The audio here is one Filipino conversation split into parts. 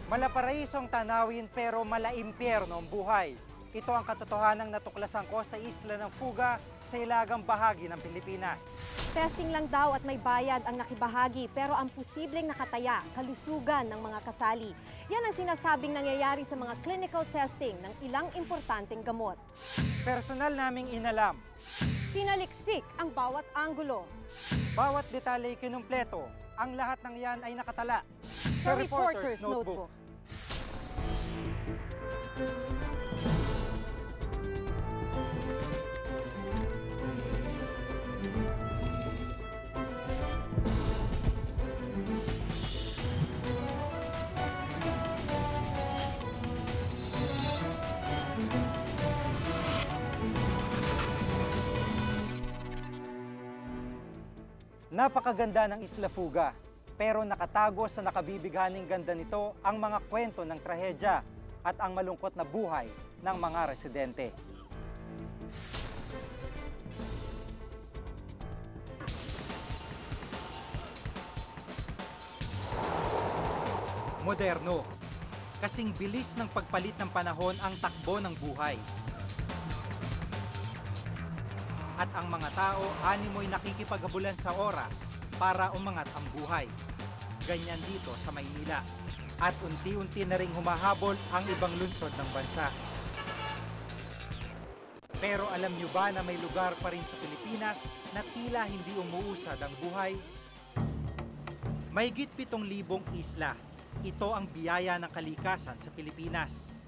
Malaparaisong tanawin pero malaimpyerno ang buhay. Ito ang katotohanang natuklasan ko sa isla ng Fuga sa ilagang bahagi ng Pilipinas. Testing lang daw at may bayad ang nakibahagi pero ang posibleng nakataya, kalusugan ng mga kasali. Yan ang sinasabing nangyayari sa mga clinical testing ng ilang importanteng gamot. Personal naming inalam. Sinaliksik ang bawat anggulo. Bawat detalye kinumpleto. Ang lahat ng yan ay nakatala Sa Reporter's Notebook. Napakaganda ng Isla Fuga, pero nakatago sa nakabibighaning ganda nito ang mga kwento ng trahedya at ang malungkot na buhay ng mga residente. Moderno, kasing bilis ng pagpalit ng panahon ang takbo ng buhay. At ang mga tao animoy nakikipaghabulan sa oras para umangat ang buhay. Ganyan dito sa Maynila. At unti-unti na ring humahabol ang ibang lungsod ng bansa. Pero alam nyo ba na may lugar pa rin sa Pilipinas na tila hindi umuusad ang buhay? Mahigit 7,000 isla. Ito ang biyaya ng kalikasan sa Pilipinas.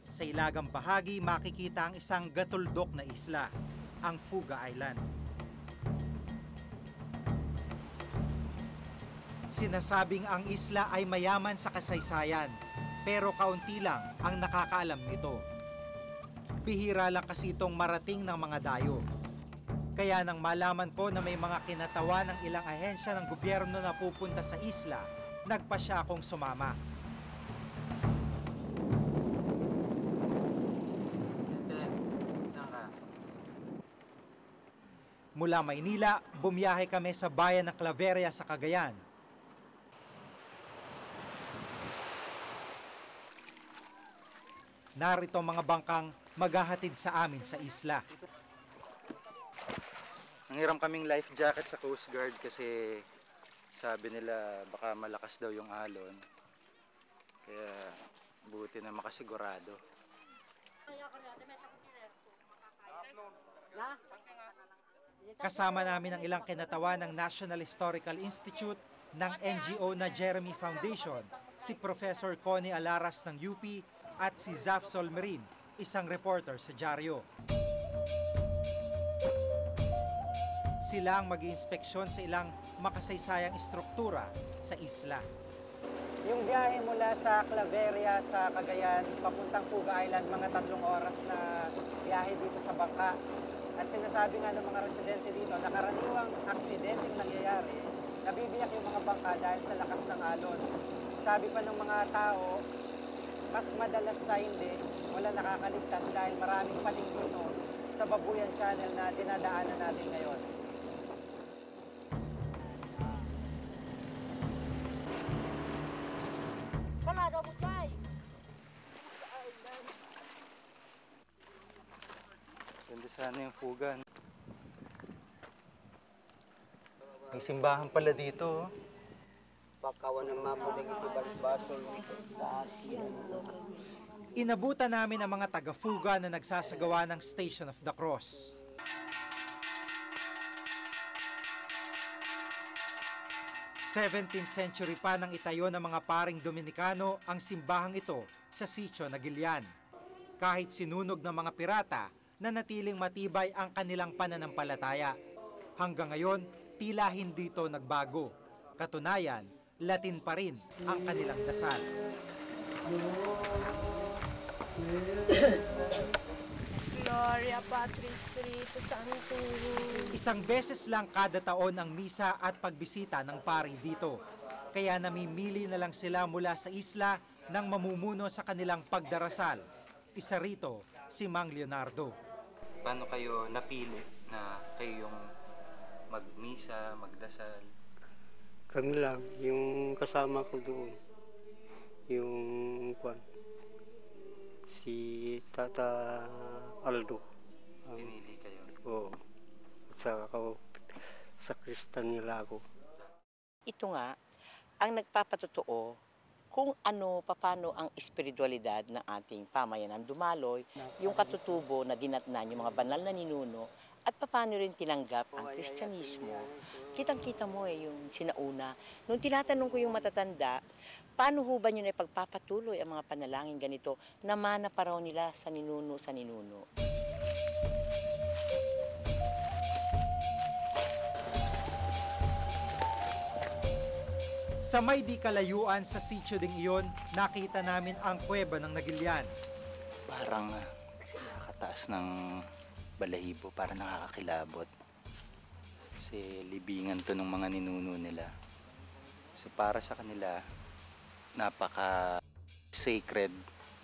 Sa ilagang bahagi makikita ang isang gatuldok na isla, ang Fuga Island. Sinasabing ang isla ay mayaman sa kasaysayan, pero kaunti lang ang nakakaalam nito. Bihira lang kasi itong marating ng mga dayo. Kaya nang malaman ko na may mga kinatawa ng ilang ahensya ng gobyerno na pupunta sa isla, nagpasya akong sumama. Mula Maynila, bumiyahe kami sa bayan ng Claveria sa Cagayan. Narito ang mga bangkang maghahatid sa amin sa isla. Nanghiram kaming life jacket sa Coast Guard kasi sabi nila baka malakas daw yung alon. Kaya buti na makasigurado. Kasama namin ang ilang kinatawa ng National Historical Institute ng NGO na Jeremy Foundation, si Professor Connie Alaras ng UP at si Zaf Solmerin, isang reporter sa dyaryo. Sila ang mag-iinspeksyon sa ilang makasaysayang istruktura sa isla. Yung biyahe mula sa Claveria sa Cagayan papuntang Fuga Island, mga 3 oras na biyahe dito sa bangka. At sinasabi nga ng mga residente dito na karaniwang aksidenteng nangyayari, nabibiyak yung mga bangka dahil sa lakas ng alon. Sabi pa ng mga tao, mas madalas sa hindi, wala nakakaligtas dahil maraming palingkino sa Babuyan Channel na dinadaanan natin ngayon. Ganda sana yung Fuga. May simbahan pala dito. Pagkawan ng mamuling ito basol. Inabutan namin ang mga taga-Fuga na nagsasagawa ng Station of the Cross. '17th century pa nang itayo ng mga paring Dominikano ang simbahang ito sa Sitio Nagilian. Kahit sinunog ng mga pirata, nanatiling matibay ang kanilang pananampalataya. Hanggang ngayon, tila hindi ito nagbago. Katunayan, Latin pa rin ang kanilang dasal. Gloria Patris Spiritus Sanctus. Isang beses lang kada taon ang misa at pagbisita ng pari dito. Kaya namimili na lang sila mula sa isla nang mamumuno sa kanilang pagdarasal. Isa rito, si Mang Leonardo. Paano kayo napili na kayo yung magmisa, magdasal? Kami lang, yung kasama ko doon. Yung kwan, si Tata Aldo. Pinili kayo. Oo. Sa ako, sa Kristan nila ako. Ito nga ang nagpapatotoo kung paano ang espiritualidad ng ating pamayanan dumaloy, yung katutubo na dinatnan, yung mga banal na ninuno, at paano rin tinanggap ang Kristyanismo. Kitang-kita mo yung sinauna. Nung tinatanong ko yung matatanda, paano ho ba nyo na ipagpapatuloy ang mga panalangin ganito na mana pa raw nila sa ninuno sa ninuno? Sa may di kalayuan sa sitio ding iyon, nakita namin ang kuweba ng Nagilian. Parang nakakataas ng balahibo, parang nakakakilabot. Kasi libingan to ng mga ninuno nila. So para sa kanila, napaka-sacred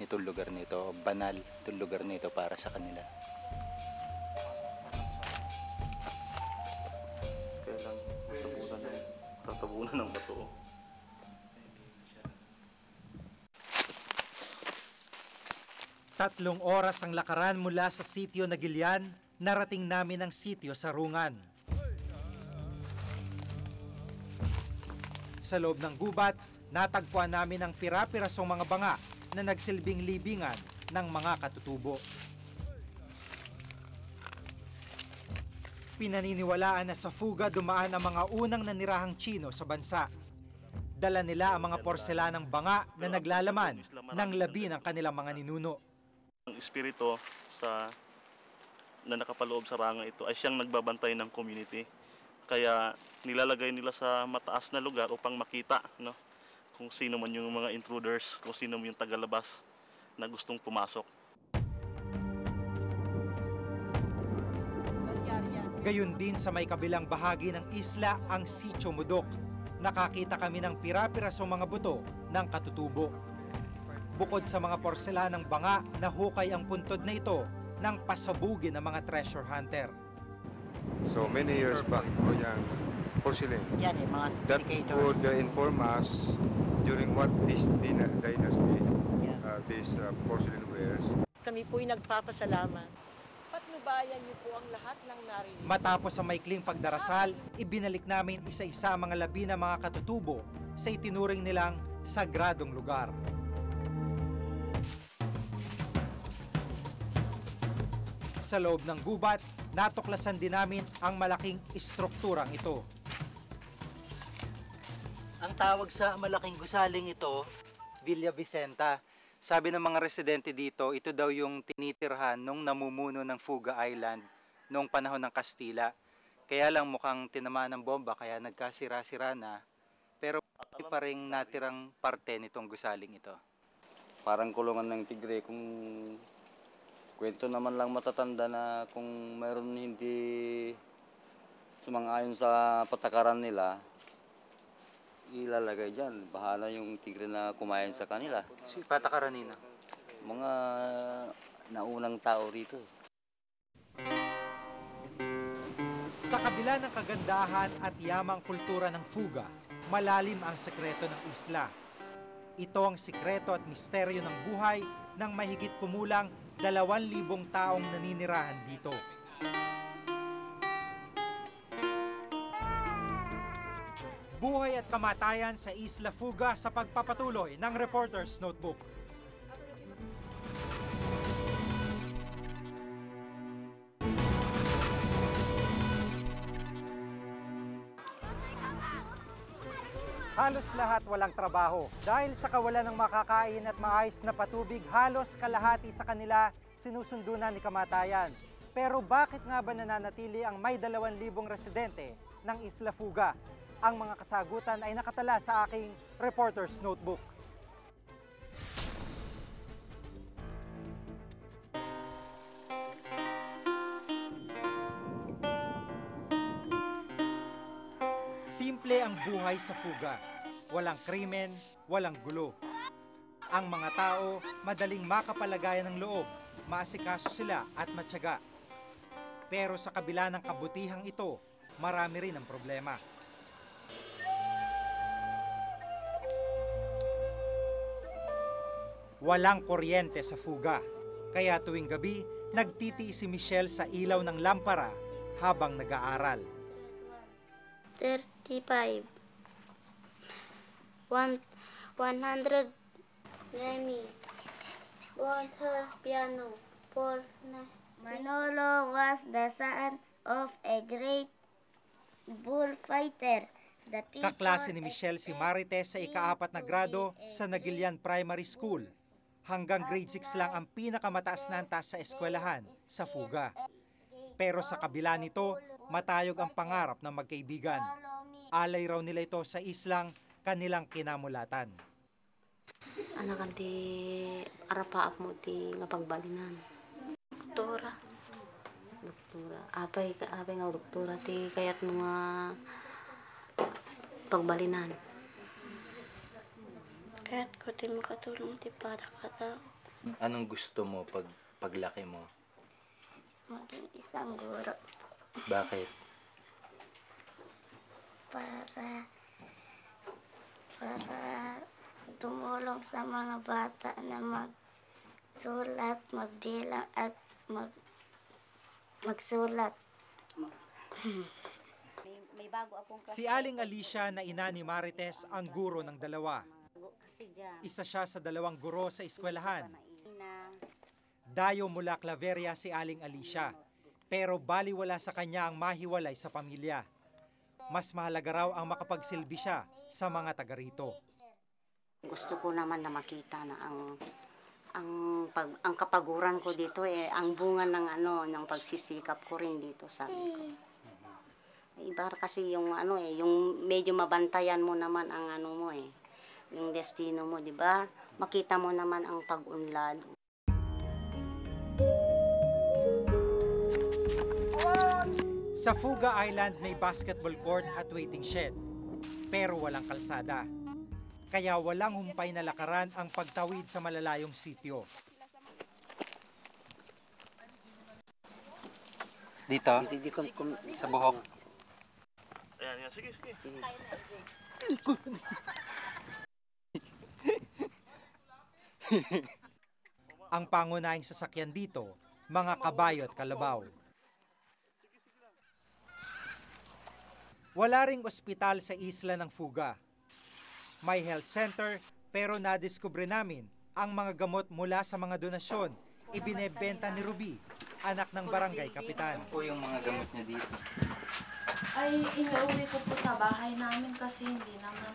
nitong lugar nito, banal itong lugar nito para sa kanila. Kailang tatabunan ng bato. 3 oras ang lakaran mula sa sitio Nagilian, narating namin ang sitio Sarungan. Sa loob ng gubat, natagpuan namin ang pira-pirasong mga banga na nagsilbing libingan ng mga katutubo. Pinaniniwalaan na sa fuga dumaan ang mga unang nanirahang Tsino sa bansa. Dala nila ang mga porselanang banga na naglalaman ng labi ng kanilang mga ninuno. Ang espiritu na nakapaloob sa rangan ito ay siyang nagbabantay ng community. Kaya nilalagay nila sa mataas na lugar upang makita, no, kung sino man yung mga intruders, kung sino man yung tagalabas na gustong pumasok. Gayon din sa may kabilang bahagi ng isla ang Sitio Mudok. Nakakita kami ng pira-pirasong mga buto ng katutubo. Bukod sa mga porselanang banga, nahukay ang puntod na ito ng pasabugin ng mga treasure hunter. So many years back, yung porcelain. Yan mga That would inform us during what this dynasty, these porcelain wares. Kami po'y nagpapasalamat. Patnubayan niyo po ang lahat ng narinig. Matapos ang maikling pagdarasal, ibinalik namin isa-isa ang mga labi ng mga katutubo sa itinuring nilang sagradong lugar. Sa loob ng gubat, natuklasan din namin ang malaking istrukturang ito. Ang tawag sa malaking gusaling ito, Villa Vicenta. Sabi ng mga residente dito, ito daw yung tinitirhan nung namumuno ng Fuga Island noong panahon ng Kastila. Kaya lang mukhang tinamaan ng bomba kaya nagkasira-sira na. Pero pa rin natirang parte nitong gusaling ito. Parang kulungan ng tigre kung kwento naman lang matatanda na kung mayroon hindi sumang-ayon sa patakaran nila, ilalagay dyan. Bahala yung tigre na kumain sa kanila. Si patakaran nino? Mga naunang tao rito. Sa kabila ng kagandahan at yamang kultura ng Fuga, malalim ang sekreto ng isla. Ito ang sikreto at misteryo ng buhay ng mahigit kumulang 2,000 taong naninirahan dito. Buhay at kamatayan sa Isla Fuga sa pagpapatuloy ng Reporter's Notebook. Halos lahat walang trabaho. Dahil sa kawalan ng makakain at maayos na patubig, halos kalahati sa kanila sinusundunan ni kamatayan. Pero bakit nga ba nananatili ang may 2,000 residente ng Isla Fuga? Ang mga kasagutan ay nakatala sa aking Reporter's Notebook. Simple ang buhay sa Fuga. Walang krimen, walang gulo. Ang mga tao madaling makapalagayan ng loob, maasikaso sila at matyaga. Pero sa kabila ng kabutihang ito, marami rin ang problema. Walang kuryente sa fuga, kaya tuwing gabi, nagtitiis si Michelle sa ilaw ng lampara habang nag-aaral. 35. 100 Remy. 1 piano. 4 na. Manolo was the son of a great bullfighter. Kaklase ni Michelle si Marites sa ika-4 na grado sa Nagilian Primary School. Hanggang grade 6 lang ang pinakamataas na antas sa eskwelahan, sa fuga. Pero sa kabila nito, matayog ang pangarap ng magkaibigan. Alay raw nila ito sa islang kanilang kinamulatan. Anak di arapaap mo ti nga pagbalinan. Doktora. Apay nga doktora ti kayat mga pagbalinan. Kaya't ko di makatulong ti kata. Anong gusto mo paglaki mo? Maging isang guro Bakit? para tumulong sa mga bata na magsulat, magbilang at magsulat. May bago akong Si Aling Alicia na ina ni Marites ang guro ng dalawa. Isa siya sa 2 guro sa eskwelahan. Dayo mula Claveria si Aling Alicia, pero baliwala sa kanya ang mahiwalay sa pamilya. Mas mahalaga raw ang makapagsilbi siya sa mga taga rito. Gusto ko naman na makita na ang kapaguran ko dito ang bunga ng pagsisikap ko rin dito, sabi ko. Iba kasi yung yung medyo mabantayan mo naman ang yung destino mo, di ba? Makita mo naman ang pag-unlad. Sa Fuga Island may basketball court at waiting shed, pero walang kalsada. Kaya walang humpay na lakaran ang pagtawid sa malalayong sitio. Dito? Sa buhok? Ayan, sige. Ang pangunahing sasakyan dito, mga kabayo at kalabaw. Wala ring ospital sa isla ng Fuga. May health center, pero nadiskubre namin ang mga gamot mula sa mga donasyon ibinebenta ni Ruby, anak ng barangay kapitan. O yung mga gamot niya dito? Ay, inuwi ko po sa bahay namin kasi hindi naman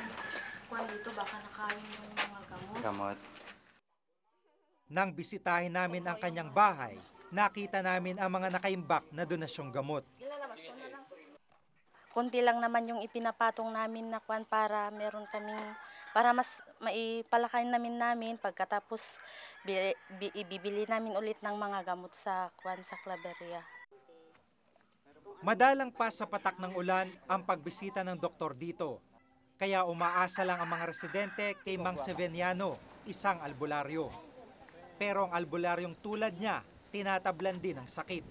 dito baka nakain yung mga gamot. Nang bisitahin namin ang kanyang bahay, nakita namin ang mga nakaimbak na donasyong gamot. Kunti lang naman yung ipinapatong namin na para meron kaming, para mas maipalakain namin pagkatapos ibibili namin ulit ng mga gamot sa sa Claveria. Madalang pa sa patak ng ulan ang pagbisita ng doktor dito. Kaya umaasa lang ang mga residente kay Mang Seveniano, isang albularyo. Pero ang albularyong tulad niya, tinatablan din ng sakit.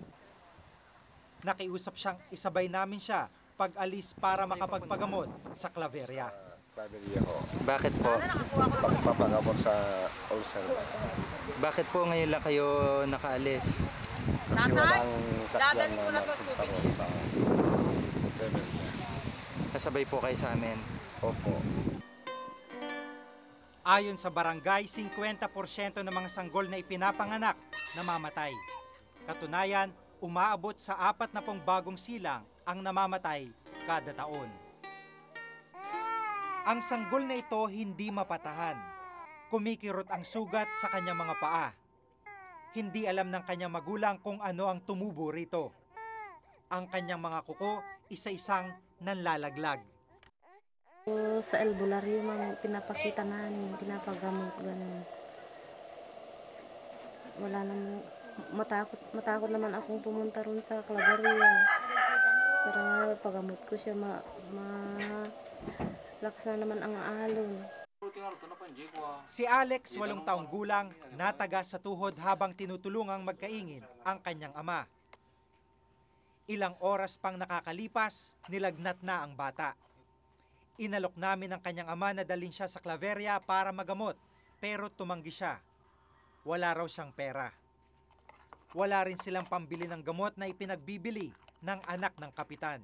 Nakiusap siyang isabay namin siya pag-alis para makapagpagamot sa Claveria. Claveria ho. Bakit po? Pagpapagamot sa ulcer. Bakit po ngayon lang kayo nakaalis? Kasi walang sakyan na nagpunta ko sa Claveria. Kasabay po kayo sa amin. Opo. Ayon sa barangay, 50% ng mga sanggol na ipinapanganak namamatay. Katunayan, umaabot sa 40 bagong silang ang namamatay kada taon. Ang sanggol na ito hindi mapatahan. Kumikirot ang sugat sa kanyang mga paa. Hindi alam ng kanyang magulang kung ano ang tumubo rito. Ang kanyang mga kuko, isa-isang nanlalaglag. Sa albularyo, pinapakita namin, pinapagamot, ganun. Wala naman, matakot naman akong pumunta ron sa Claveria. Pero nga, pagamot ko siya, lakas na naman ang alon. Si Alex, 8 taong gulang, natagas sa tuhod habang tinutulungang magkaingin ang kanyang ama. Ilang oras pang nakakalipas, nilagnat na ang bata. Inalok namin ang kanyang ama na dalhin siya sa Claveria para magamot, pero tumanggi siya. wala raw siyang pera. Wala rin silang pambili ng gamot na ipinagbibili ng anak ng kapitan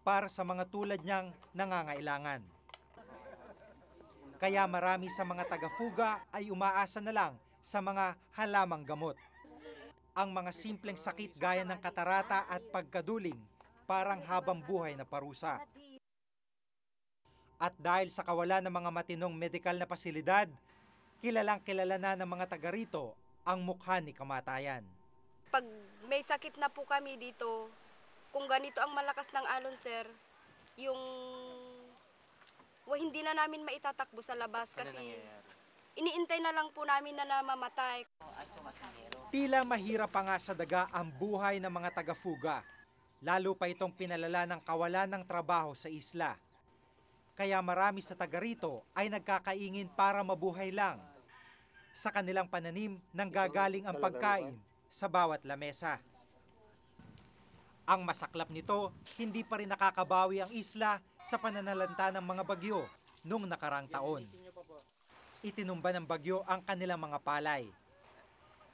para sa mga tulad niyang nangangailangan. Kaya marami sa mga taga-fuga ay umaasa na lang sa mga halamang gamot. Ang mga simpleng sakit gaya ng katarata at pagkaduling parang habang buhay na parusa. At dahil sa kawalan ng mga matinong medikal na pasilidad, kilalang kilala na ng mga taga rito ang mukha ni kamatayan. Pag may sakit na po kami dito, kung ganito ang malakas ng alon, sir, hindi na namin maitatakbo sa labas kasi iniintay na lang po namin na namamatay. Tila mahirap pa nga sa daga ang buhay ng mga taga-fuga, lalo pa itong pinalala ng kawalan ng trabaho sa isla. Kaya marami sa taga rito ay nagkakaingin para mabuhay lang. Sa kanilang pananim nanggagaling ang pagkain sa bawat lamesa. Ang masaklap nito, hindi pa rin nakakabawi ang isla sa pananalanta ng mga bagyo noong nakarang taon. Itinumba ng bagyo ang kanilang mga palay.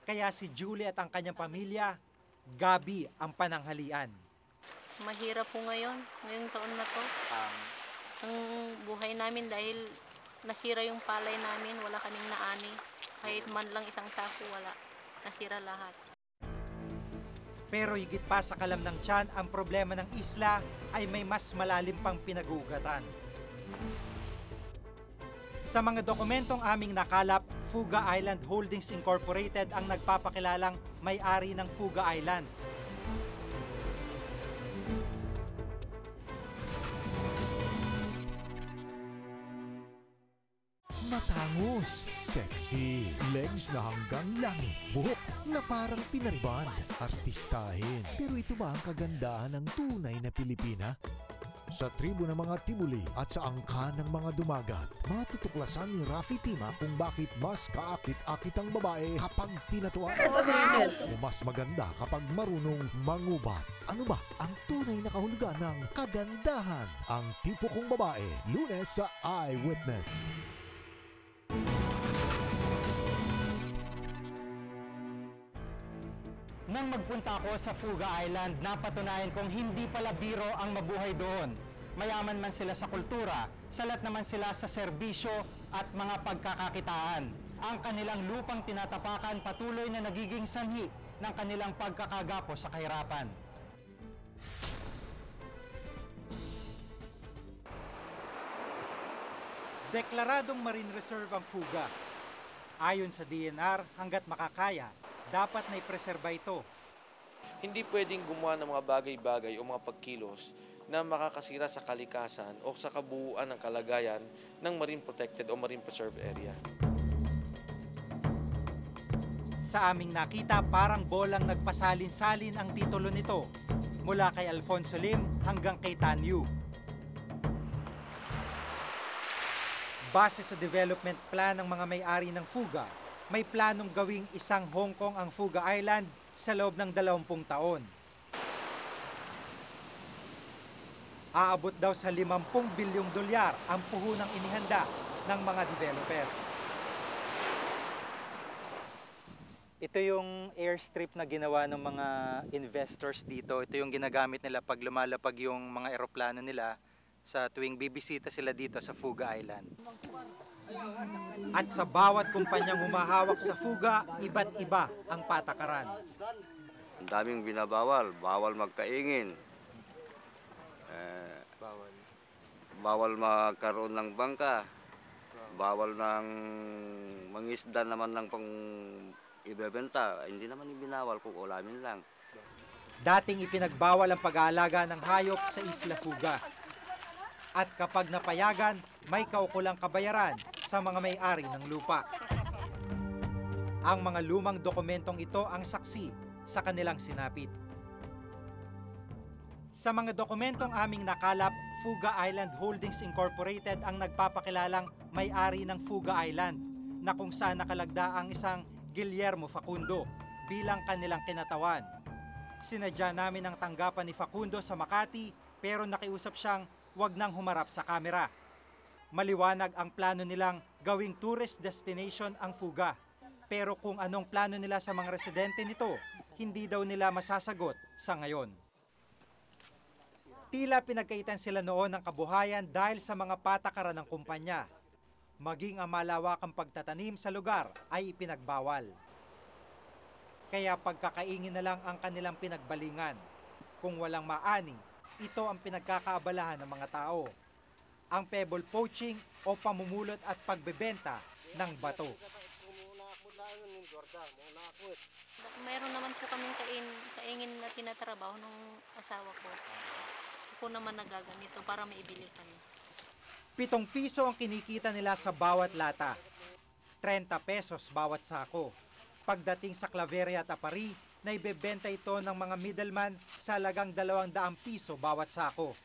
Kaya si Julie at ang kanyang pamilya, gabi ang pananghalian. Mahirap po ngayong taon na to. Ang buhay namin dahil nasira yung palay namin, wala kaming naani. Kahit man lang isang sako, wala. Nasira lahat. Pero higit pa sa kalam ng tiyan, ang problema ng isla ay may mas malalim pang pinag-uugatan. Sa mga dokumentong aming nakalap, Fuga Island Holdings Incorporated ang nagpapakilalang may-ari ng Fuga Island. Matangos, sexy, legs na hanggang langit, buhok na parang pinariban, artistahin. Pero ito ba ang kagandahan ng tunay na Pilipina? Sa tribo ng mga Tibuli at sa angka ng mga dumagat, matutuklasan ni Rafi Tima kung bakit mas kaakit-akit ang babae kapag tinatuan. O mas maganda kapag marunong mangubat. Ano ba ang tunay na kahulugan ng kagandahan? Ang tipo kong babae, Lunes sa Eyewitness. Nang magpunta ako sa Fuga Island, napatunayan kong hindi pala biro ang mabuhay doon. Mayaman man sila sa kultura, salat naman sila sa serbisyo at mga pagkakakitaan. Ang kanilang lupang tinatapakan patuloy na nagiging sanhi ng kanilang pagkakagapo sa kahirapan. Deklaradong Marine Reserve ang Fuga. Ayon sa DNR, hanggat makakaya, dapat na ipreserba ito. Hindi pwedeng gumawa ng mga bagay-bagay o mga pagkilos na makakasira sa kalikasan o sa kabuuan ng kalagayan ng Marine Protected o Marine Preserve Area. Sa aming nakita, parang bolang nagpasalin-salin ang titulo nito, mula kay Alfonso Lim hanggang kay Tan Yu. Base sa development plan ng mga may-ari ng Fuga, may planong gawing isang Hong Kong ang Fuga Island sa loob ng 20 taon. Aabot daw sa 50 bilyong dolyar ang puhunang inihanda ng mga developer. Ito yung airstrip na ginawa ng mga investors dito. Ito yung ginagamit nila pag lumalapag yung mga eroplano nila sa tuwing bibisita sila dito sa Fuga Island. At sa bawat kumpanyang humahawak sa Fuga, iba't iba ang patakaran. Ang daming binabawal, bawal magkaingin. Bawal magkaroon ng bangka. Bawal ng mangisda naman lang pang ibebenta. Hindi naman ibinawal kung ulamin lang. Dating ipinagbawal ang pag-aalaga ng hayop sa Isla Fuga. At kapag napayagan, may kaukulang kabayaran sa mga may-ari ng lupa. Ang mga lumang dokumentong ito ang saksi sa kanilang sinapit. Sa mga dokumentong aming nakalap, Fuga Island Holdings Incorporated ang nagpapakilalang may-ari ng Fuga Island, na kung saan nakalagda ang isang Guillermo Facundo bilang kanilang kinatawan. Sinadya namin ang tanggapan ni Facundo sa Makati, pero nakiusap siyang wag nang humarap sa kamera. Maliwanag ang plano nilang gawing tourist destination ang Fuga, Pero kung anong plano nila sa mga residente nito, hindi daw nila masasagot sa ngayon. Tila pinagkaitan sila noon ng kabuhayan dahil sa mga patakaran ng kumpanya. Maging ang malawakang pagtatanim sa lugar ay ipinagbawal. Kaya pagkakaingin na lang ang kanilang pinagbalingan. Kung walang maani, ito ang pinagkakaabalahan ng mga tao. Ang pebble poaching o pamumulot at pagbebenta ng bato. Meron naman po kaming kaingin na tinatrabaho ng asawa ko. Ako naman nagaganito para maibili kami. 7 piso ang kinikita nila sa bawat lata. 30 pesos bawat sako. Pagdating sa Claveria at Apari, naibebenta ito ng mga middleman sa halagang 200 piso bawat sako.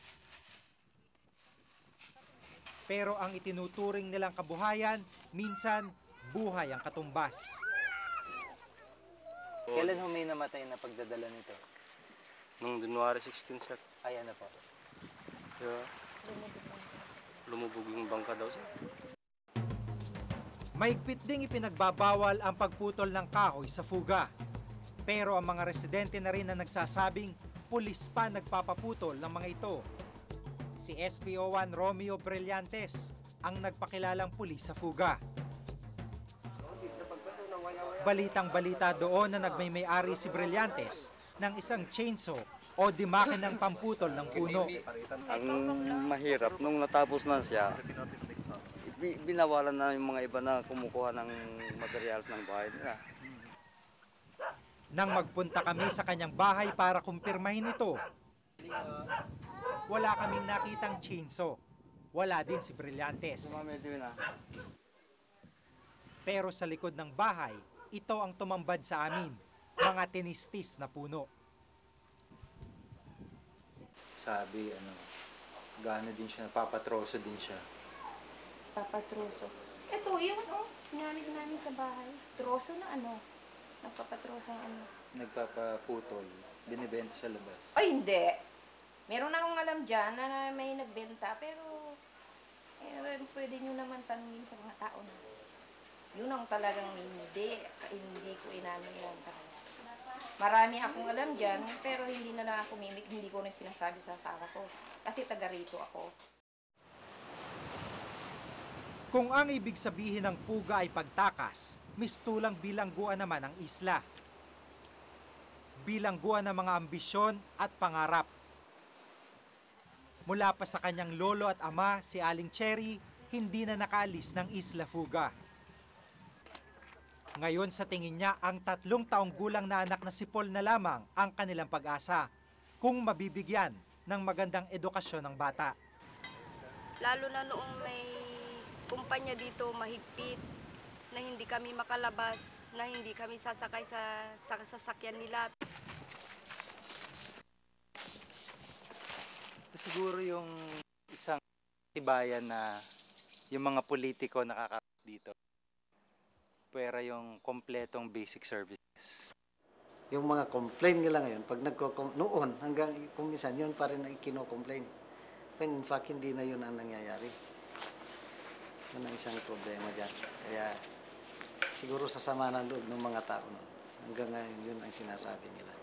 Pero ang itinuturing nilang kabuhayan, minsan buhay ang katumbas. Kailan may namatay na pagdadala nito? Nung January 16, sir. Ay, ano po? Yeah. Lumubog yung bangka daw, sir. Mahigpit ding ipinagbabawal ang pagputol ng kahoy sa fuga. Pero ang mga residente na rin na nagsasabing pulis pa nagpapaputol ng mga ito. Si SPO1 Romeo Brillantes ang nagpakilalang pulis sa fuga. Balitang-balita doon na nagmay-ari si Brillantes ng isang chainsaw o di makinang pamputol ng puno. Ang mahirap, nung natapos na siya, binawalan na yung mga iba na kumukuha ng materials ng bahay nila. Nang magpunta kami sa kanyang bahay para kumpirmahin ito, wala kaming nakitang chainsaw. Wala din si Brillantes. Pero sa likod ng bahay, ito ang tumambad sa amin, mga tinistis na puno. Sabi, gaano din siya, napapatroso din siya. Papatroso. Ito, yung ginamit namin sa bahay. Troso na nagpapatroso ng Nagpapaputol, binibenta sa labas. Ay, hindi. Meron akong alam dyan na may nagbenta, pero pwede nyo naman tanungin sa mga tao na. Yun ang talagang hindi ko inamin yan talaga. Marami akong alam dyan, pero hindi na lang ako hindi ko rin sinasabi sa asawa ko. Kasi taga rito ako. Kung ang ibig sabihin ng puga ay pagtakas, mistulang bilangguan naman ang isla. Bilangguan ng mga ambisyon at pangarap. Mula pa sa kanyang lolo at ama, si Aling Cherry, hindi na nakaalis ng Isla Fuga. Ngayon sa tingin niya, ang 3 taong gulang na anak na si Paul na lamang ang kanilang pag-asa kung mabibigyan ng magandang edukasyon ng bata. Lalo na noong may kumpanya dito mahigpit, na hindi kami makalabas, na hindi kami sasakay sa sasakyan nila. Siguro yung isang tibayan na yung mga politiko nakakarating dito. Pwera yung kompletong basic services. Yung mga complaint nila ngayon, pag noon hanggang kung minsan yun pa rin ang kino-complain. When in fact, hindi na yun ang nangyayari. Yun ang isang problema dyan. Kaya siguro sa sama ng loob ng mga tao noon. Hanggang ngayon yun ang sinasabi nila.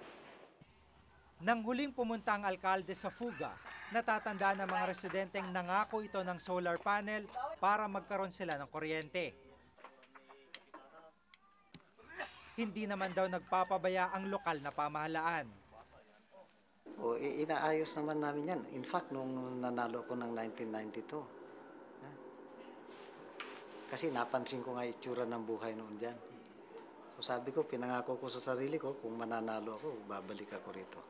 Nang huling pumunta ang alkalde sa Fuga, natatandaan ng mga residenteng nangako ito ng solar panel para magkaroon sila ng kuryente. Hindi naman daw nagpapabaya ang lokal na pamahalaan. Inaayos naman namin yan. In fact, nung nanalo ko ng 1992, kasi napansin ko nga itsura ng buhay noon dyan. So sabi ko, pinangako ko sa sarili ko, kung mananalo ako, babalik ako rito.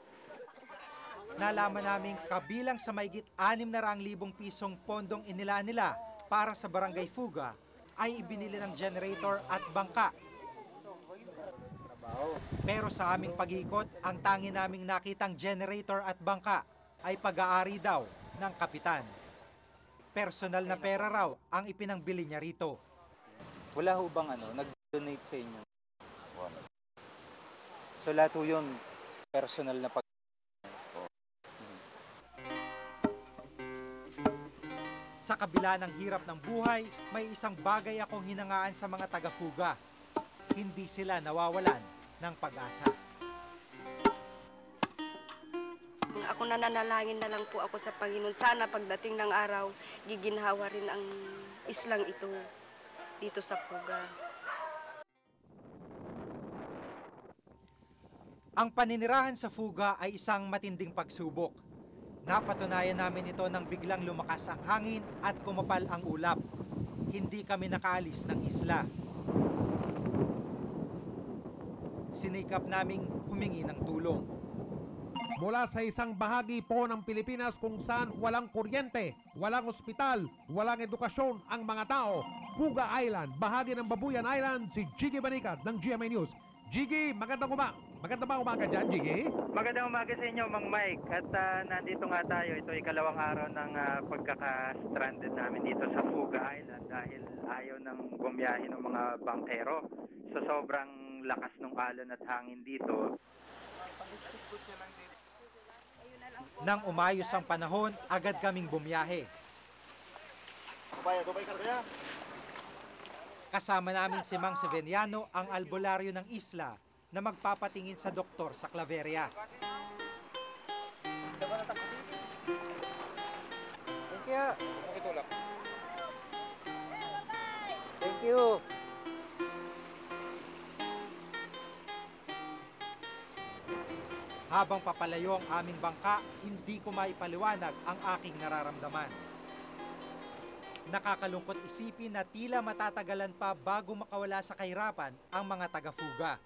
Nalaman namin kabilang sa mahigit 600,000 pisong pondong inilaan nila para sa Barangay Fuga ay ibinili ng generator at bangka. Pero sa aming pag-ikot, ang tangi naming nakitang generator at bangka ay pag-aari daw ng kapitan. Personal na pera raw ang ipinangbili niya rito. Wala ho bang nag-donate sa inyo? So lahat ho yun, personal na Sa kabila ng hirap ng buhay, may isang bagay akong hinangaan sa mga taga-Fuga. hindi sila nawawalan ng pag-asa. Ako nananalangin na lang po ako sa Panginoon. Sana pagdating ng araw, giginhawa rin ang islang ito dito sa Puga. Ang paninirahan sa Fuga ay isang matinding pagsubok. Napatunayan namin ito nang biglang lumakas ang hangin at kumapal ang ulap. Hindi kami nakaalis ng isla. Sinikap naming humingi ng tulong. Mula sa isang bahagi po ng Pilipinas kung saan walang kuryente, walang ospital, walang edukasyon ang mga tao, Fuga Island, bahagi ng Babuyan Island, si Jiggy Banicat ng GMA News. Jiggy, magandang umaga. Magandang umaga dyan, Jiggy. Magandang umaga sa inyo, Mang Mike. At nandito nga tayo, ito ay ikalawang araw ng pagkaka-stranded namin dito sa Fuga Island dahil ayaw ng bumiyahe ng mga bangkero. Sa sobrang lakas ng alon at hangin dito. Nang umayos ang panahon, agad kaming bumiyahe. Kasama namin si Mang Severiano, ang albularyo ng isla, na magpapatingin sa doktor sa Claveria. Thank you. Thank you. Habang papalayo ang aming bangka, hindi ko maipaliwanag ang aking nararamdaman. Nakakalungkot isipin na tila matatagalan pa bago makawala sa kahirapan ang mga taga-Fuga.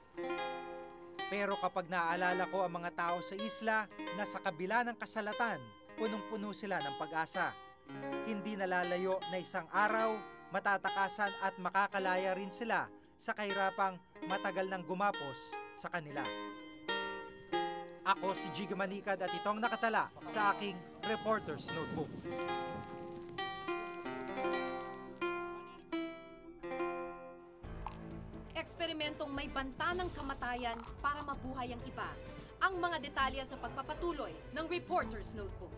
Pero kapag naaalala ko ang mga tao sa isla na sa kabila ng kasalatan, punong-puno sila ng pag-asa. Hindi nalalayo na isang araw, matatakasan at makakalaya rin sila sa kahirapang matagal nang gumapos sa kanila. Ako si Jiggy Banicat at itong nakatala sa aking Reporter's Notebook. Eksperimentong may banta ng kamatayan para mabuhay ang iba. Ang mga detalye sa pagpapatuloy ng Reporter's Notebook.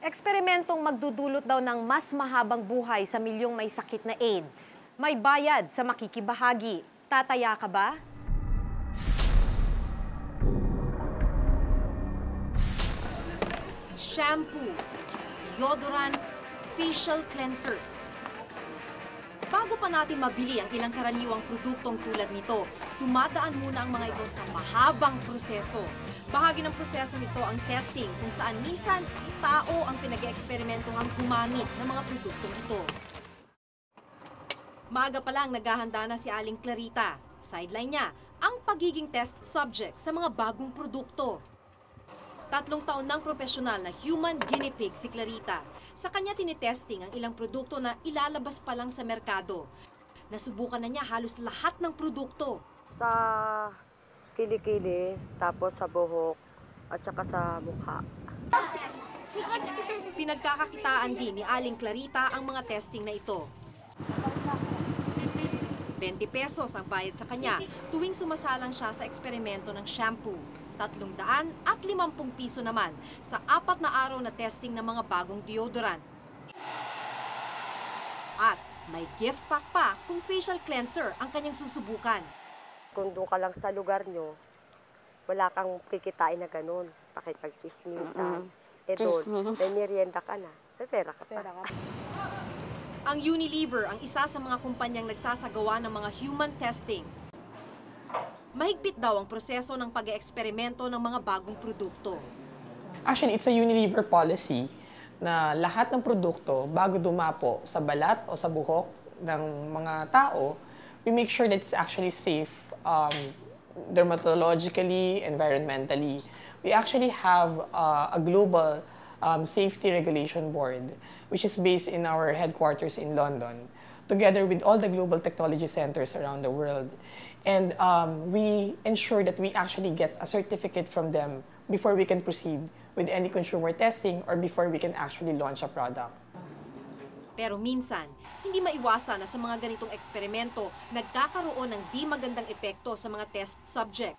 Eksperimentong magdudulot daw ng mas mahabang buhay sa milyong may sakit na AIDS. May bayad sa makikibahagi. Tataya ka ba? Shampoo, deodorant, facial cleansers. Bago pa natin mabili ang ilang karaniwang produktong tulad nito, dumadaan muna ang mga ito sa mahabang proseso. Bahagi ng proseso nito ang testing kung saan minsan tao ang pinag-eksperimentohang gumamit ng mga produktong ito. Maaga pa lang naghahanda na si Aling Clarita. Sideline niya ang pagiging test subject sa mga bagong produkto. 3 taon ng profesional na human guinea pig si Clarita. Sa kanya tinitesting ang ilang produkto na ilalabas pa lang sa merkado. Nasubukan na niya halos lahat ng produkto. Sa kilikili, tapos sa buhok, at saka sa mukha. Pinagkakakitaan din ni Aling Clarita ang mga testing na ito. 20 pesos ang bayad sa kanya tuwing sumasalang siya sa eksperimento ng shampoo. 350 piso naman sa 4 na araw na testing ng mga bagong deodorant. At may gift pack pa kung facial cleanser ang kanyang susubukan. Kung doon ka lang sa lugar nyo, wala kang kikitain na ganun. Pakipag-chismisan. Doon, may merienda ka na. May pera ka pa. Ang Unilever ang isa sa mga kumpanyang nagsasagawa ng mga human testing. Mahigpit daw ang proseso ng pag-eeksperimento ng mga bagong produkto. Actually, it's a Unilever policy na lahat ng produkto bago dumapo sa balat o sa buhok ng mga tao, we make sure that it's actually safe dermatologically, environmentally. We actually have a global safety regulation board which is based in our headquarters in London, together with all the global technology centers around the world. And we ensure that we actually get a certificate from them before we can proceed with any consumer testing or before we can actually launch a product. Pero minsan, hindi maiwasan na sa mga ganitong eksperimento, nagkakaroon ng di magandang epekto sa mga test subject.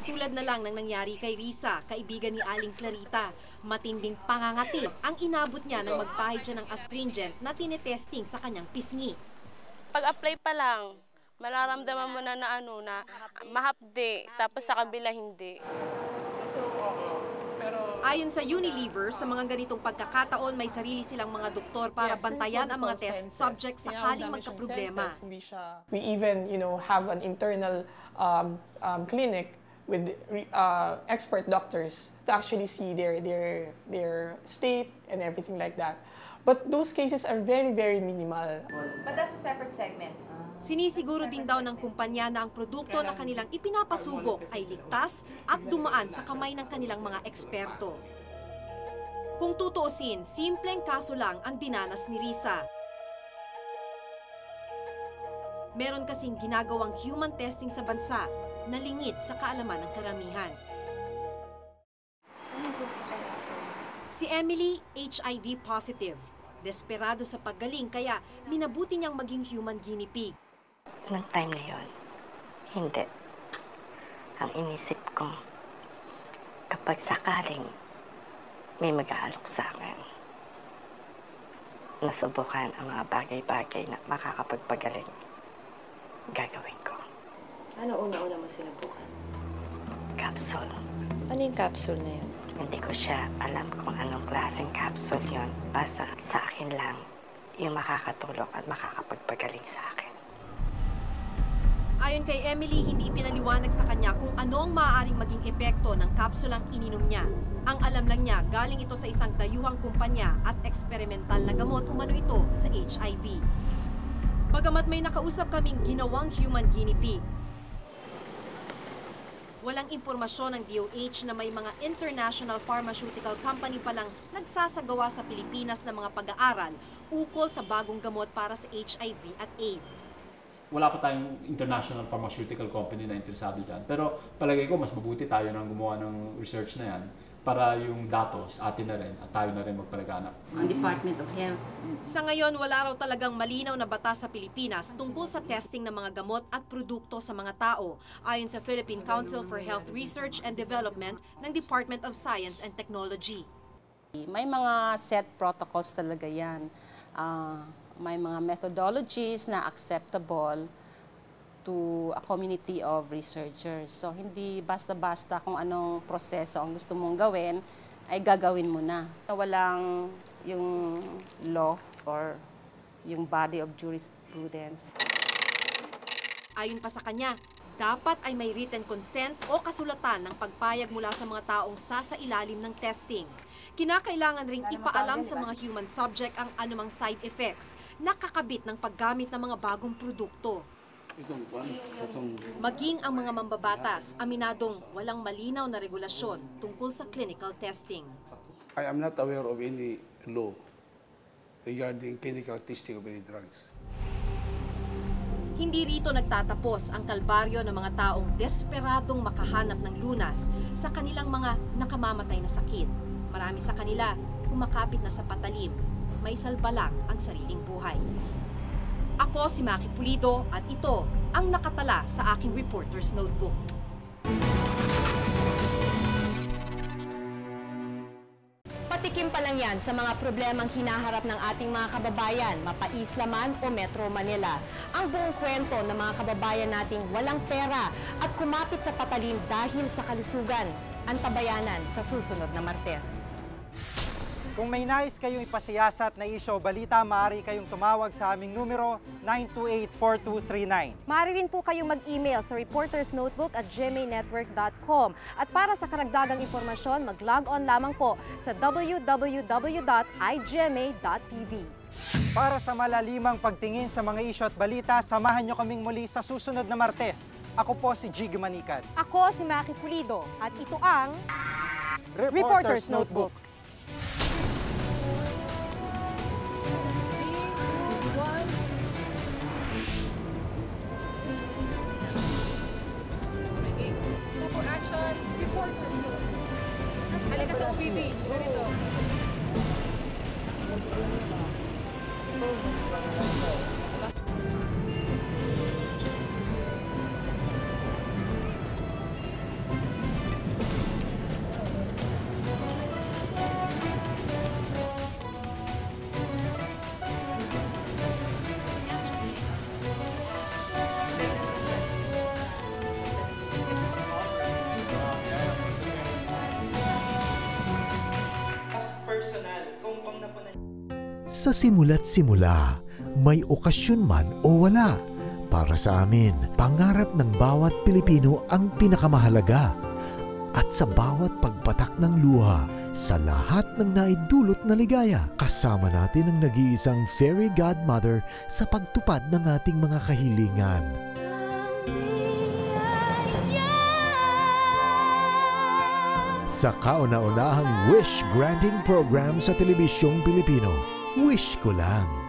Tulad na lang ng nangyari kay Risa, kaibigan ni Aling Clarita. Matinding pangangati ang inabot niya nang magpahid siya ng astringent na tinetesting sa kanyang pisngi. Pag-apply pa lang, mararamdaman mo na na mahapde, tapos sa kabila hindi. Ayon sa Unilever, sa mga ganitong pagkakataon, may sarili silang mga doktor para bantayan ang mga test subjects sakaling magkaproblema. We even, have an internal clinic with expert doctors to actually see their state and everything like that. But those cases are very, very minimal. But that's a separate segment. Sinisiguro din daw ng kumpanya na ang produkto na kanilang ipinapasubok ay ligtas at dumaan sa kamay ng kanilang mga eksperto. Kung tutuusin, simpleng kaso lang ang dinanas ni Risa. Meron kasing ginagawang human testing sa bansa na lingid sa kaalaman ng karamihan. Si Emily, HIV positive. Desperado sa paggaling kaya minabuti niyang maging human guinea pig. Nang time na yon, hindi. Ang inisip ko, kapag sakaling may mag-aalok sa akin, nasubukan ang mga bagay-bagay na makakapagpagaling, gagawin ko. Ano una-una mo sinubukan? Capsule. Ano yung capsule na yun? Hindi ko siya alam kung anong klaseng capsule yon. Basta sa akin lang yung makakatulong at makakapagpagaling sa akin. Ayon kay Emily, hindi pinaliwanag sa kanya kung ano ang maaaring maging epekto ng kapsulang ininom niya. Ang alam lang niya, galing ito sa isang dayuhang kumpanya at eksperimental na gamot umano ito sa HIV. Bagamat may nakausap kaming ginawang human guinea pig, walang impormasyon ng DOH na may mga international pharmaceutical company palang nagsasagawa sa Pilipinas ng mga pag-aaral ukol sa bagong gamot para sa HIV at AIDS. Wala pa tayong international pharmaceutical company na interesado dyan. Pero palagay ko, mas mabuti tayo nang gumawa ng research na yan para yung datos atin na rin at tayo na rin magpalaganap. Ang Department of Health. Sa ngayon, wala raw talagang malinaw na batas sa Pilipinas tungkol sa testing ng mga gamot at produkto sa mga tao, ayon sa Philippine Council for Health Research and Development ng Department of Science and Technology. May mga set protocols talaga yan. May mga methodologies na acceptable to a community of researchers. So, hindi basta-basta kung anong proseso ang gusto mong gawin, ay gagawin mo na. Walang yung law or yung body of jurisprudence. Ayon pa sa kanya, dapat ay may written consent o kasulatan ng pagpayag mula sa mga taong sasailalim ng testing. Kinakailangan ring ipaalam sa mga human subject ang anumang side effects na kakabit ng paggamit ng mga bagong produkto. Maging ang mga mambabatas, aminadong walang malinaw na regulasyon tungkol sa clinical testing. I am not aware of any law regarding clinical testing of any drugs. Hindi rito nagtatapos ang kalbaryo ng mga taong desperadong makahanap ng lunas sa kanilang mga nakamamatay na sakit. Marami sa kanila kumakapit na sa patalim, may salba lang ang sariling buhay. Ako si Maki Pulido at ito ang nakatala sa aking reporter's notebook. Patikim pa lang yan sa mga problemang hinaharap ng ating mga kababayan, mapaisla man o Metro Manila. Ang buong kwento ng mga kababayan nating walang pera at kumapit sa patalim dahil sa kalusugan. Antabayanan sa susunod na Martes. Kung may nais kayong ipasiyasat na isyo balita, maaari kayong tumawag sa aming numero 928-4239. Maaari rin po kayong mag-email sa reportersnotebook@gmanetwork.com. At para sa karagdagang impormasyon, mag-log on lamang po sa www.igma.tv. Para sa malalimang pagtingin sa mga isyo at balita, samahan nyo kaming muli sa susunod na Martes. Ako po si Jig Manikan. Ako si Maki Pulido at ito ang Reporter's Notebook. Action, Reporter's Notebook. Halika sa OBB, ganito. Sa simula't simula, may okasyon man o wala, para sa amin, pangarap ng bawat Pilipino ang pinakamahalaga. At sa bawat pagpatak ng luha, sa lahat ng naidulot na ligaya, kasama natin ang nag-iisang fairy godmother sa pagtupad ng ating mga kahilingan. Sa kauna-unahang wish granting program sa telebisyong Pilipino, Wish Ko Lang.